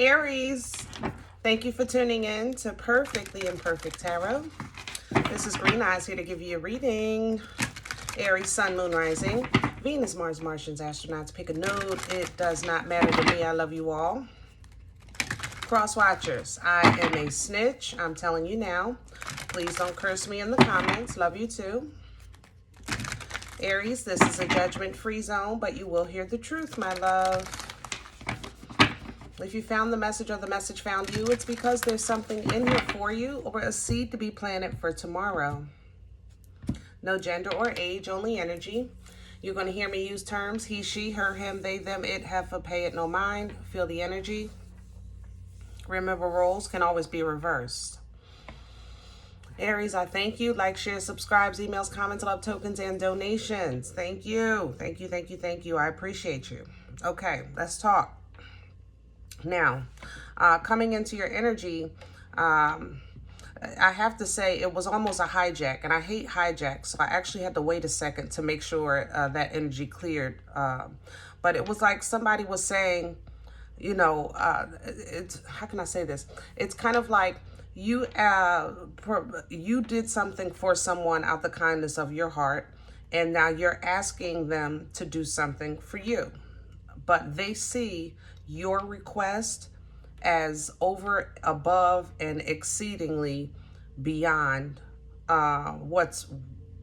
Aries, thank you for tuning in to Perfectly Imperfect Tarot. This is Green Eyes here to give you a reading. Aries, Sun, Moon, Rising, Venus, Mars, Martians, astronauts. Pick a node. It does not matter to me. I love you all. Cross watchers, I am a snitch. I'm telling you now. Please don't curse me in the comments. Love you too. Aries, this is a judgment-free zone, but you will hear the truth, my love. If you found the message or the message found you, it's because there's something in here for you or a seed to be planted for tomorrow. No gender or age, only energy. You're going to hear me use terms he, she, her, him, they, them, it, heifer, pay it, no mind. Feel the energy. Remember, roles can always be reversed. Aries, I thank you. Like, share, subscribes, emails, comments, love tokens, and donations. Thank you. Thank you, thank you, thank you. I appreciate you. Okay, let's talk. Now, coming into your energy, I have to say it was almost a hijack, and I hate hijacks, so I actually had to wait a second to make sure that energy cleared. But it was like somebody was saying, you know, it's, how can I say this? It's kind of like you did something for someone out the kindness of your heart, and now you're asking them to do something for you. But they see your request as over, above, and exceedingly beyond what's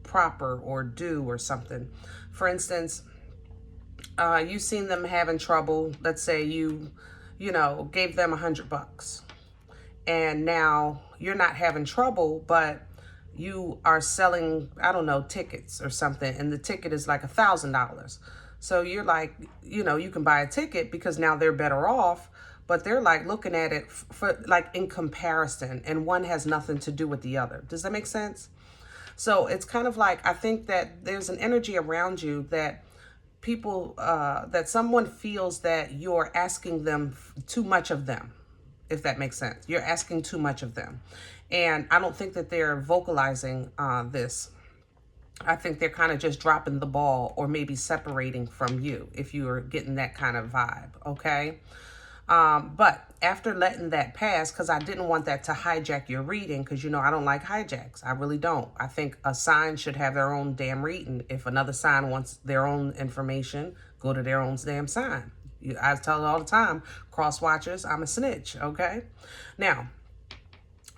proper or due or something. For instance, you've seen them having trouble. Let's say you gave them $100, and now you're not having trouble, but you are selling, I don't know, tickets or something, and the ticket is like $1,000. So you're like, you can buy a ticket because now they're better off, but they're like looking at it for like in comparison, and one has nothing to do with the other. Does that make sense? So it's kind of like, I think that there's an energy around you that people, that someone feels that you're asking them too much of them, if that makes sense. You're asking too much of them. And I don't think that they're vocalizing this. I think they're kind of just dropping the ball or maybe separating from you if you're getting that kind of vibe, okay? But after letting that pass, because I didn't want that to hijack your reading, because, I don't like hijacks. I really don't. I think a sign should have their own damn reading. If another sign wants their own information, go to their own damn sign. I tell it all the time, cross watchers, I'm a snitch, okay? Now,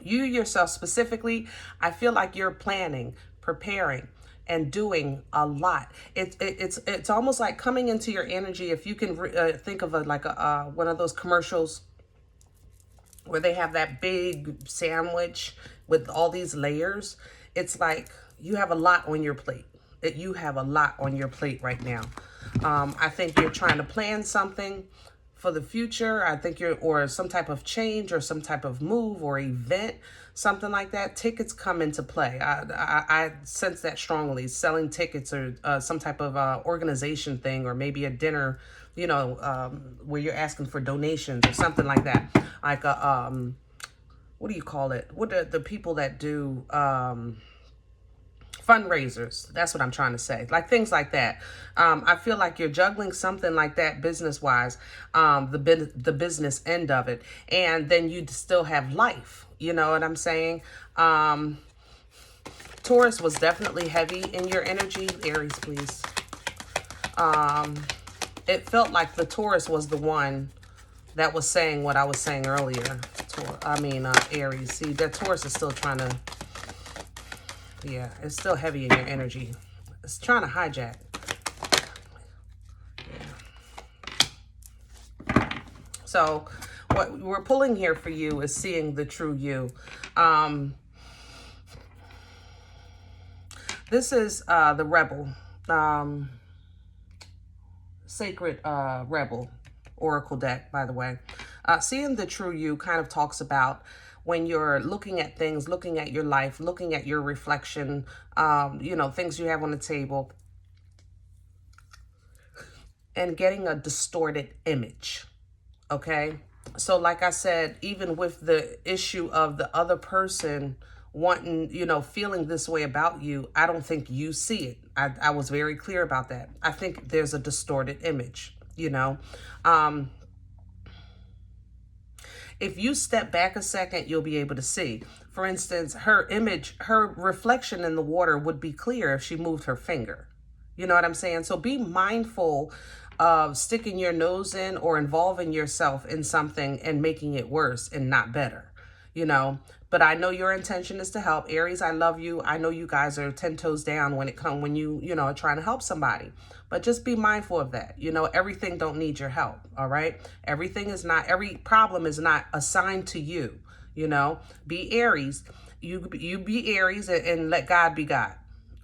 you yourself specifically, I feel like you're planning, preparing, and doing a lot. It's almost like coming into your energy. If you can think of one of those commercials where they have that big sandwich with all these layers, it's like you have a lot on your plate. You have a lot on your plate right now. I think you're trying to plan something for the future. I think or some type of change or some type of move or event, something like that. Tickets come into play. I sense that strongly. Selling tickets or some type of organization thing, or maybe a dinner, where you're asking for donations or something like that. Like what do you call it? What are the people that do fundraisers? That's what I'm trying to say. Like things like that. I feel like you're juggling something like that business-wise, the business end of it. And then you still have life. You know what I'm saying? Taurus was definitely heavy in your energy. Aries, please. It felt like the Taurus was the one that was saying what I was saying earlier. Aries. See, that Taurus is still trying to... Yeah, it's still heavy in your energy. It's trying to hijack. Yeah. So what we're pulling here for you is seeing the true you. This is the Rebel. Sacred Rebel Oracle deck, by the way. Seeing the true you kind of talks about when you're looking at things, looking at your life, looking at your reflection, things you have on the table, and getting a distorted image, okay? So like I said, even with the issue of the other person wanting, feeling this way about you, I don't think you see it. I was very clear about that. I think there's a distorted image, If you step back a second, you'll be able to see. For instance, her image, her reflection in the water would be clear if she moved her finger. You know what I'm saying? So be mindful of sticking your nose in or involving yourself in something and making it worse and not better, you know. But I know your intention is to help. Aries, I love you. I know you guys are 10 toes down when you know, are trying to help somebody. But just be mindful of that. You know, everything don't need your help, all right? Every problem is not assigned to you, you know. Be Aries. You be Aries and let God be God.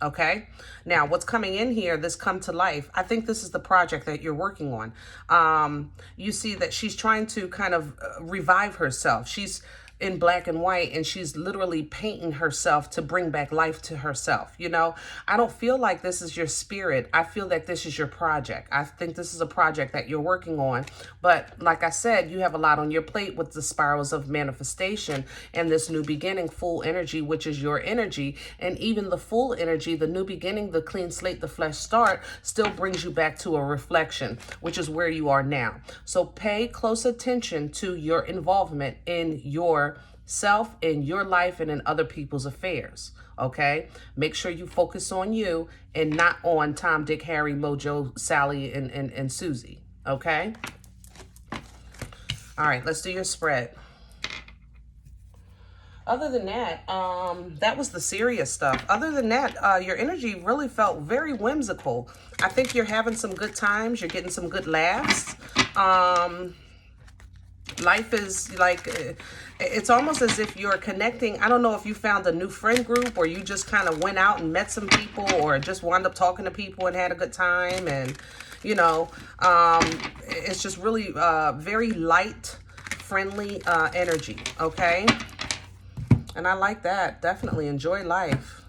Okay. Now, what's coming in here, this come to life, I think this is the project that you're working on. You see that she's trying to kind of revive herself. She's in black and white, and she's literally painting herself to bring back life to herself. You know, I don't feel like this is your spirit. I feel that this is your project. I think this is a project that you're working on. But like I said, you have a lot on your plate with the spirals of manifestation and this new beginning, full energy, which is your energy. And even the full energy, the new beginning, the clean slate, the fresh start still brings you back to a reflection, which is where you are now. So pay close attention to your involvement in your self, in your life, and in other people's affairs. Okay, make sure you focus on you and not on Tom, Dick, Harry, Mojo, Sally, and Susie. Okay. All right, let's do your spread. Other than that, that was the serious stuff. Other than that, your energy really felt very whimsical. I think you're having some good times. You're getting some good laughs. Life is like, it's almost as if you're connecting. I don't know if you found a new friend group, or you just kind of went out and met some people, or just wound up talking to people and had a good time. And, you know, it's just really very light, friendly energy. Okay. And I like that. Definitely enjoy life.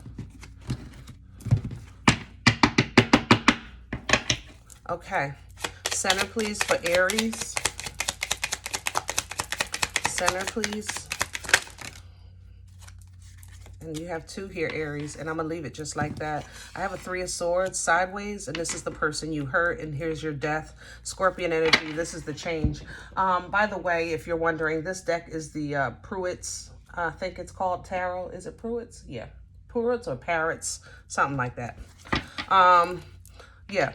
Okay. Center, please, for Aries. Center, please. And you have 2 here, Aries, and I'm gonna leave it just like that. I have a 3 of Swords sideways, and this is the person you hurt, and here's your death. Scorpion energy, this is the change. By the way, if you're wondering, this deck is the Pruitt's, I think it's called tarot. Is it Pruitt's? Yeah, Pruitt's or Parrots, something like that. Yeah.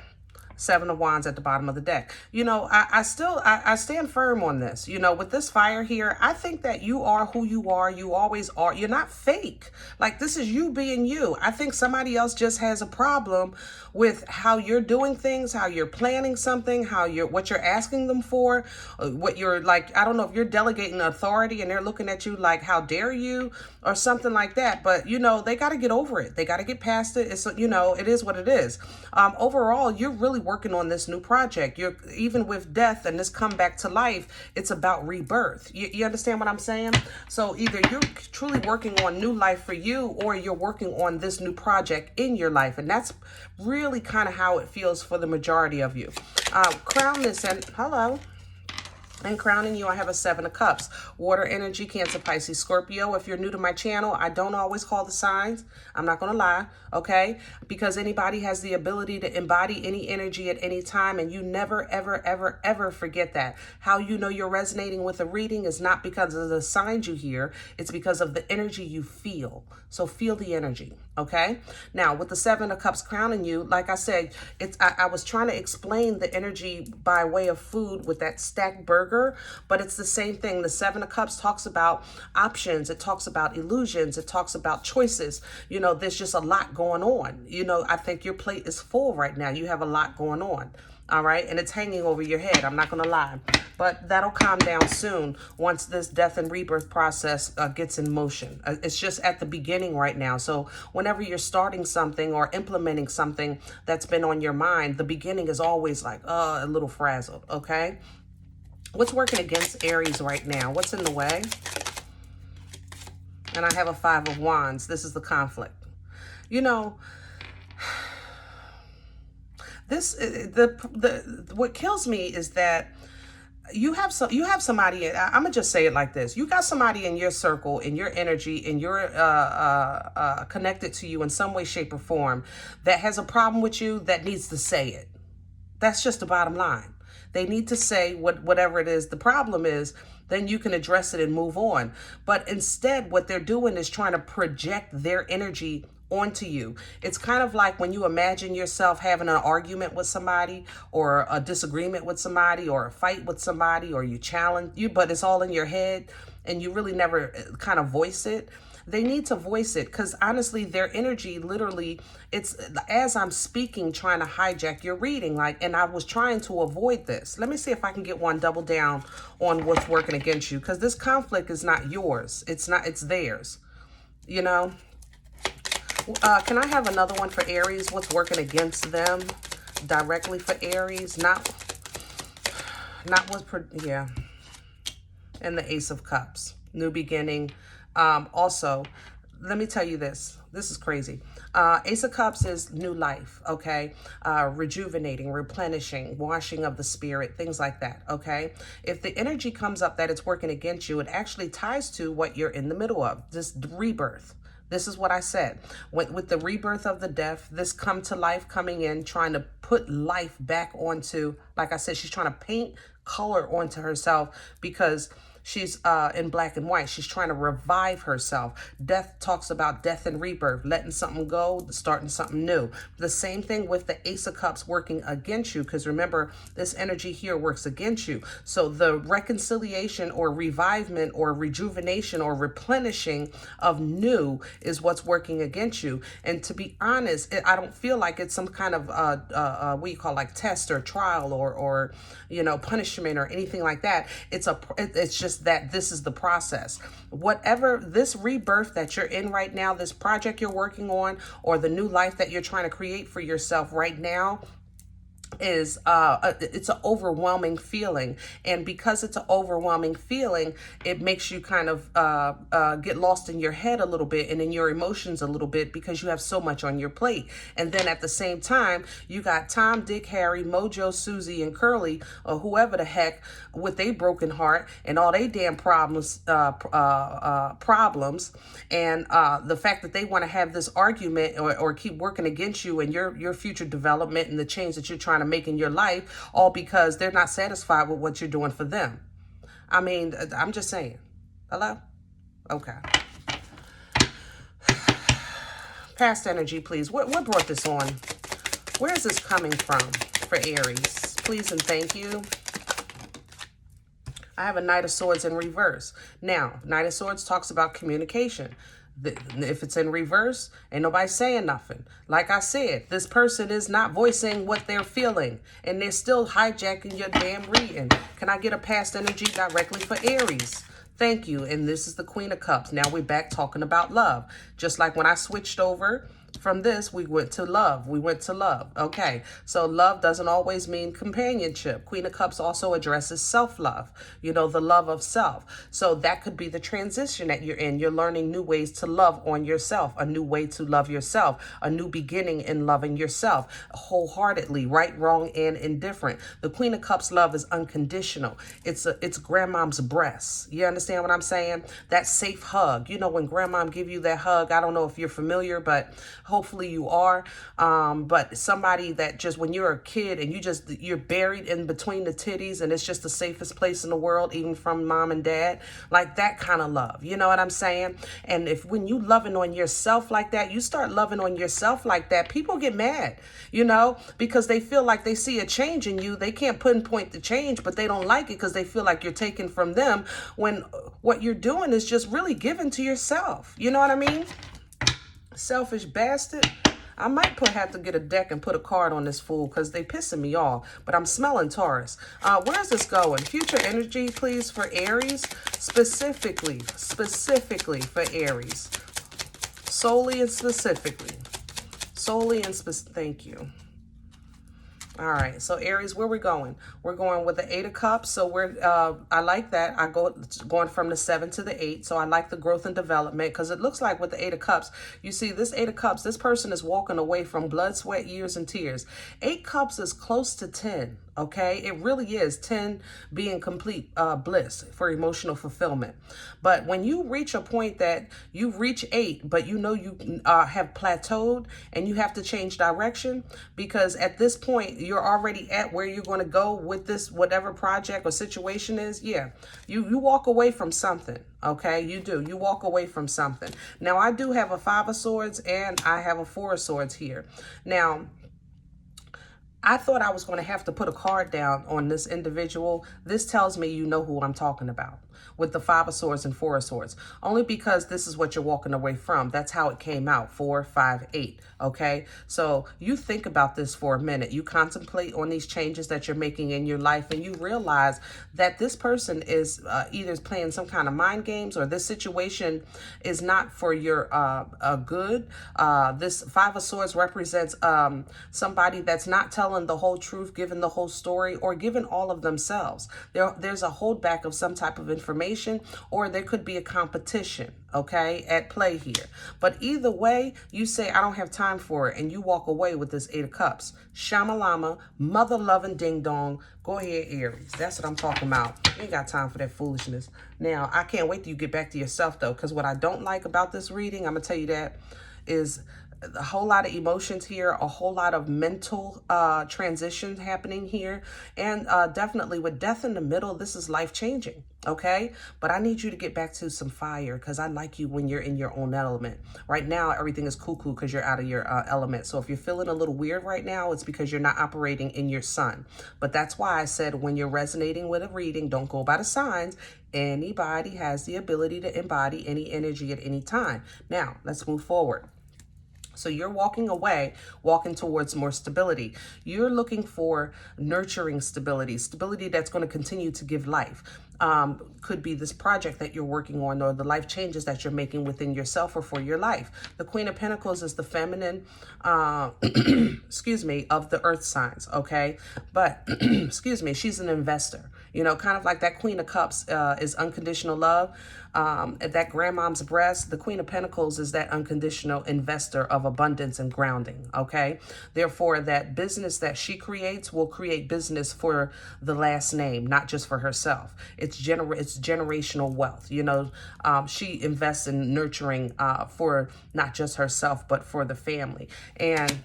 7 of Wands at the bottom of the deck. You know, I stand firm on this. You know, with this fire here, I think that you are who you are. You always are. You're not fake. Like, this is you being you. I think somebody else just has a problem with how you're doing things, how you're planning something, what you're asking them for, what you're like. I don't know if you're delegating authority and they're looking at you like, how dare you, or something like that. But, you know, they got to get over it. They got to get past it. It's, you know, it is what it is. Overall, you're really working on this new project. You're, even with death and this comeback to life, it's about rebirth. You understand what I'm saying? So either you're truly working on new life for you, or you're working on this new project in your life. And that's really kind of how it feels for the majority of you. Crown this, and hello. And crowning you, I have a 7 of Cups. Water energy, Cancer, Pisces, Scorpio. If you're new to my channel, I don't always call the signs. I'm not going to lie, okay? Because anybody has the ability to embody any energy at any time, and you never, ever, ever, ever forget that. How you know you're resonating with a reading is not because of the signs you hear. It's because of the energy you feel. So feel the energy, okay? Now, with the 7 of Cups crowning you, like I said, I was trying to explain the energy by way of food with that stacked burger, but it's the same thing. The 7 of Cups talks about options. It talks about illusions. It talks about choices. You know, there's just a lot going on. You know, I think your plate is full right now. You have a lot going on. All right. And it's hanging over your head. I'm not going to lie. But that'll calm down soon once this death and rebirth process gets in motion. It's just at the beginning right now. So whenever you're starting something or implementing something that's been on your mind, the beginning is always like a little frazzled. Okay. What's working against Aries right now? What's in the way? And I have a 5 of Wands. This is the conflict. You know, what kills me is that you have somebody, I'm gonna just say it like this. You got somebody in your circle, in your energy, in your connected to you in some way, shape, or form that has a problem with you that needs to say it. That's just the bottom line. They need to say whatever it is the problem is, then you can address it and move on. But instead, what they're doing is trying to project their energy onto you. It's kind of like when you imagine yourself having an argument with somebody, or a disagreement with somebody, or a fight with somebody, or you challenge you, but it's all in your head and you really never kind of voice it. They need to voice it, because honestly, their energy literally, it's as I'm speaking, trying to hijack your reading. Like, and I was trying to avoid this. Let me see if I can get one double down on what's working against you, because this conflict is not yours. It's not, it's theirs, you know. Can I have another one for Aries? What's working against them directly for Aries? Not what's, yeah. And the Ace of Cups, new beginning. Also, let me tell you this. This is crazy. Ace of Cups is new life, okay? Rejuvenating, replenishing, washing of the spirit, things like that, okay? If the energy comes up that it's working against you, it actually ties to what you're in the middle of, this rebirth. This is what I said. With the rebirth of the death, this come to life coming in, trying to put life back onto, like I said, she's trying to paint color onto herself, because she's in black and white. She's trying to revive herself. Death talks about death and rebirth, letting something go, starting something new. The same thing with the Ace of Cups working against you, because remember, this energy here works against you. So the reconciliation or revivement or rejuvenation or replenishing of new is what's working against you. And to be honest, I don't feel like it's some kind of what you call like test or trial or you know, punishment or anything like that. It's just that this is the process. Whatever this rebirth that you're in right now, this project you're working on, or the new life that you're trying to create for yourself right now, is it's an overwhelming feeling. And because it's an overwhelming feeling, it makes you kind of get lost in your head a little bit and in your emotions a little bit, because you have so much on your plate. And then at the same time, you got Tom, Dick, Harry, Mojo, Susie, and Curly, or whoever the heck, with a broken heart and all they damn problems, and the fact that they want to have this argument or keep working against you and your future development and the change that you're trying to make in your life, all because they're not satisfied with what you're doing for them. I mean, I'm just saying. Hello? Okay. Past energy, please. What brought this on? Where is this coming from for Aries? Please and thank you. I have a Knight of Swords in reverse. Now, Knight of Swords talks about communication. If it's in reverse, ain't nobody saying nothing. Like I said, this person is not voicing what they're feeling, and they're still hijacking your damn reading. Can I get a past energy directly for Aries? Thank you. And this is the Queen of Cups. Now we're back talking about love. Just like when I switched over from this, we went to love. We went to love. Okay, so love doesn't always mean companionship. Queen of Cups also addresses self-love, you know, the love of self. So that could be the transition that you're in. You're learning new ways to love on yourself, a new way to love yourself, a new beginning in loving yourself wholeheartedly, right, wrong, and indifferent. The Queen of Cups love is unconditional. It's grandmom's breasts. You understand what I'm saying? That safe hug. You know, when grandmom give you that hug, I don't know if you're familiar, but hopefully you are. But somebody that just, when you're a kid and you're buried in between the titties and it's just the safest place in the world, even from mom and dad, like that kind of love. You know what I'm saying? And when you loving on yourself like that, you start loving on yourself like that, people get mad, you know, because they feel like they see a change in you. They can't pinpoint the change, but they don't like it because they feel like you're taking from them, when what you're doing is just really giving to yourself. You know what I mean? Selfish bastard. I might have to get a deck and put a card on this fool because they pissing me off. But I'm smelling Taurus. Where's this going? Future energy, please, for Aries. Specifically for Aries. Solely and specifically. Thank you. All right, so Aries, where we going? We're going with the 8 of Cups. So I like that. Going from the 7 to the 8. So I like the growth and development, because it looks like with the 8 of Cups, you see this 8 of Cups, this person is walking away from blood, sweat, years, and tears. 8 Cups is close to 10. Okay, it really is 10 being complete bliss for emotional fulfillment. But when you reach a point that you reach 8, but you know you have plateaued and you have to change direction, because at this point you're already at where you're going to go with this, whatever project or situation is, yeah, you walk away from something, okay? You do. You walk away from something. Now, I do have a 5 of Swords and I have a 4 of Swords here. Now, I thought I was going to have to put a card down on this individual. This tells me you know who I'm talking about with the 5 of Swords and 4 of Swords, only because this is what you're walking away from. That's how it came out, 4, 5, 8. Okay, so you think about this for a minute. You contemplate on these changes that you're making in your life, and you realize that this person is either playing some kind of mind games, or this situation is not for your good. This 5 of Swords represents somebody that's not telling the whole truth, giving the whole story, or giving all of themselves. There's a holdback of some type of information, or there could be a competition, okay, at play here. But either way, you say, I don't have time for it, and you walk away with this 8 of Cups. Shamalama, mother-loving ding-dong. Go ahead, Aries. That's what I'm talking about. You ain't got time for that foolishness. Now, I can't wait till you get back to yourself, though, because what I don't like about this reading, I'm going to tell you that, is a whole lot of emotions here, a whole lot of mental transitions happening here, and definitely with death in the middle, this is life-changing, okay? But I need you to get back to some fire, because I like you when you're in your own element. Right now, everything is cuckoo because you're out of your element. So if you're feeling a little weird right now, it's because you're not operating in your sun. But that's why I said when you're resonating with a reading, don't go by the signs. Anybody has the ability to embody any energy at any time. Now, let's move forward. So you're walking away, walking towards more stability. You're looking for nurturing stability, stability that's going to continue to give life. Could be this project that you're working on, or the life changes that you're making within yourself or for your life. The Queen of Pentacles is the feminine, excuse me, of the earth signs, okay? But, excuse me, she's an investor. You know, kind of like that Queen of Cups is unconditional love. That grandmom's breast, the Queen of Pentacles is that unconditional investor of abundance and grounding, okay? Therefore, that business that she creates will create business for the last name, not just for herself. It's generational wealth. You know, she invests in nurturing for not just herself, but for the family. And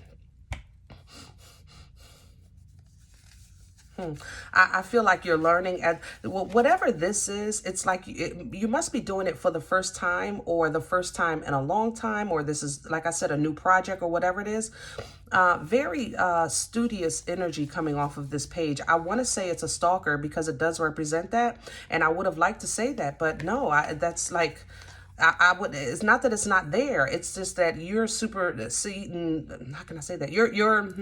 I feel like you're learning at whatever this is. It's like you must be doing it for the first time, or the first time in a long time, or this is, like I said, a new project or whatever it is. Very studious energy coming off of this page. I want to say it's a stalker because it does represent that. And I would have liked to say that, but no, that's like, I would, it's not that it's not there. It's just that you're superseding, how can I say that? You're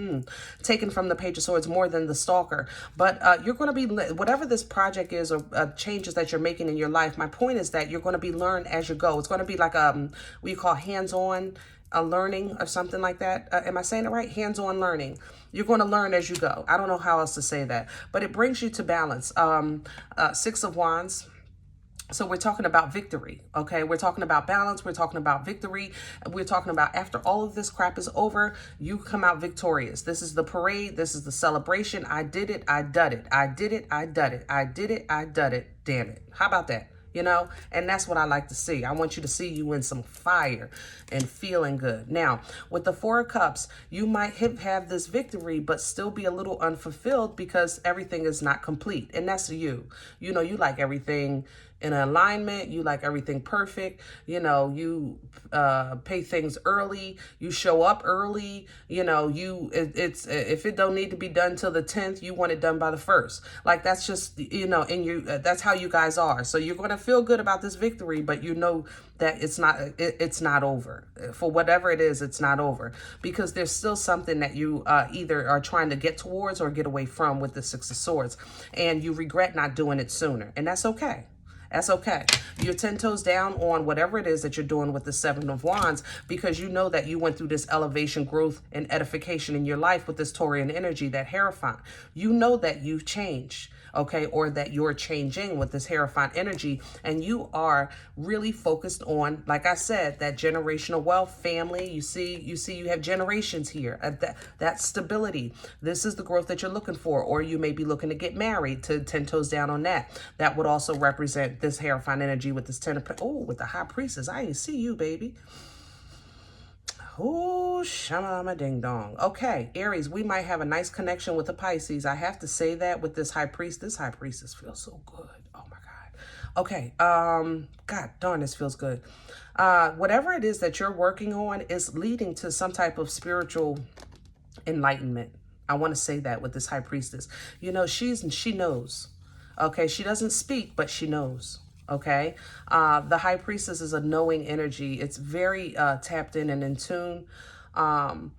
taken from the Page of Swords more than the stalker. But you're going to be, whatever this project is, or changes that you're making in your life, my point is that you're going to be learned as you go. It's going to be like what you call hands-on learning or something like that. Am I saying it right? Hands-on learning. You're going to learn as you go. I don't know how else to say that. But it brings you to balance. 6 of Wands. So we're talking about victory, okay? We're talking about balance. We're talking about victory. We're talking about after all of this crap is over, you come out victorious. This is the parade. This is the celebration. I did it. I done it. I did it. I done it. I did it. I done it. Damn it. How about that? You know, and that's what I like to see. I want you to see you in some fire and feeling good. Now, with the 4 of Cups, you might have this victory, but still be a little unfulfilled because everything is not complete. And that's you. You know, you like everything in alignment. You like everything perfect. You know, you pay things early. You show up early. You know, it's if it don't need to be done till the 10th, you want it done by the 1st. Like, that's just, you know, and you that's how you guys are. So you're going to feel good about this victory, but you know that it's not over. For whatever it is, it's not over, because there's still something that you either are trying to get towards or get away from with the 6 of Swords, and you regret not doing it sooner, and that's okay. That's okay. You're 10 toes down on whatever it is that you're doing with the 7 of Wands, because you know that you went through this elevation, growth, and edification in your life with this Taurian energy, that Hierophant. You know that you've changed, okay, or that you're changing with this Hierophant energy, and you are really focused on, like I said, that generational wealth, family. You see you have generations here, that stability. This is the growth that you're looking for, or you may be looking to get married, to 10 toes down on that. That would also represent this Hierophant energy with this 10 of, oh, with the High Priestess. I ain't see you, baby. Ooh, shama ding dong. Okay, Aries, we might have a nice connection with the Pisces. I have to say that with this high priest. This high priestess feels so good. Oh my God. Okay, God darn, this feels good. Whatever it is that you're working on is leading to some type of spiritual enlightenment. I want to say that with this high priestess. You know, she knows. Okay, she doesn't speak, but she knows. Okay, the high priestess is a knowing energy. It's very tapped in and in tune. God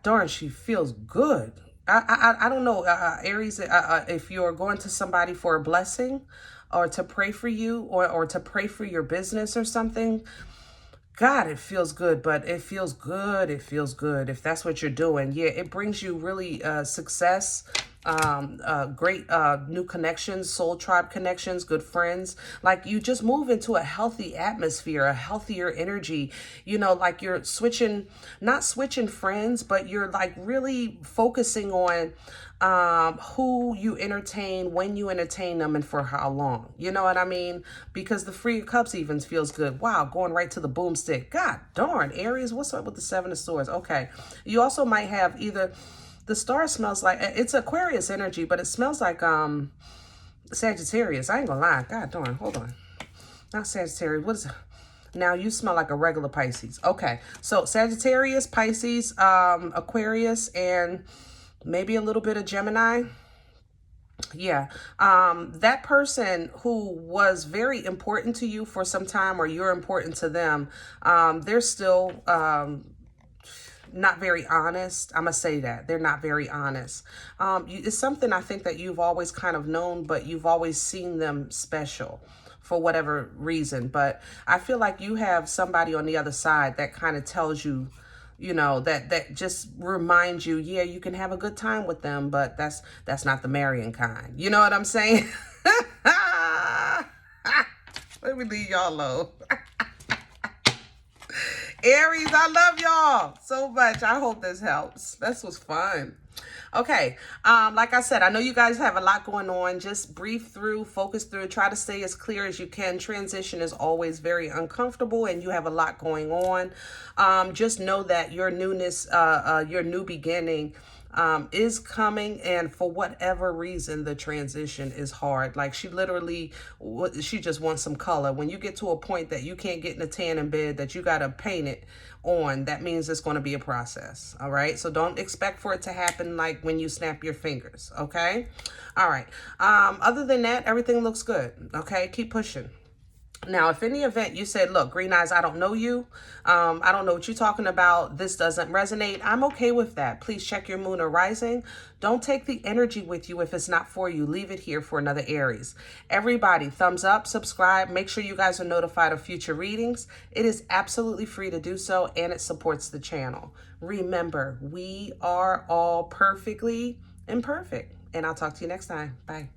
darn, she feels good. I don't know, Aries, if you're going to somebody for a blessing or to pray for you or to pray for your business or something, God, it feels good, but it feels good. It feels good if that's what you're doing. Yeah, it brings you really success, great new connections, soul tribe connections, good friends. Like you just move into a healthy atmosphere, a healthier energy. You know, like you're switching, not switching friends, but you're like really focusing on who you entertain, when you entertain them, and for how long. You know what I mean? Because the Free of Cups even feels good. Wow, going right to the boomstick. God darn, Aries, what's up with the Seven of Swords? Okay, you also might have either the star smells like, it's Aquarius energy, but it smells like Sagittarius. I ain't gonna lie. God darn, hold on. Not Sagittarius. What is it? Now you smell like a regular Pisces. Okay, so Sagittarius, Pisces, Aquarius, and maybe a little bit of Gemini. Yeah, that person who was very important to you for some time, or you're important to them, they're still not very honest. I'm gonna say that they're not very honest. It's something I think that you've always kind of known, but you've always seen them special for whatever reason. But I feel like you have somebody on the other side that kind of tells you, you know, that just reminds you, yeah, you can have a good time with them, but that's not the marrying kind. You know what I'm saying? Let me leave y'all alone. Aries, I love y'all so much. I hope this helps. This was fun. Okay, like I said, I know you guys have a lot going on. Just breathe through, focus through, try to stay as clear as you can. Transition is always very uncomfortable and you have a lot going on. Just know that your newness, your new beginning is coming, and for whatever reason the transition is hard. Like she just wants some color. When you get to a point that you can't get in a tan in bed, that you got to paint it on, that means it's going to be a process. All right, so don't expect for it to happen like when you snap your fingers. Okay, all right, other than that, everything looks good. Okay, keep pushing. Now, if in the event you said, look, Green Eyes, I don't know you. I don't know what you're talking about. This doesn't resonate. I'm okay with that. Please check your moon or rising. Don't take the energy with you if it's not for you. Leave it here for another Aries. Everybody, thumbs up, subscribe. Make sure you guys are notified of future readings. It is absolutely free to do so, and it supports the channel. Remember, we are all perfectly imperfect. And I'll talk to you next time. Bye.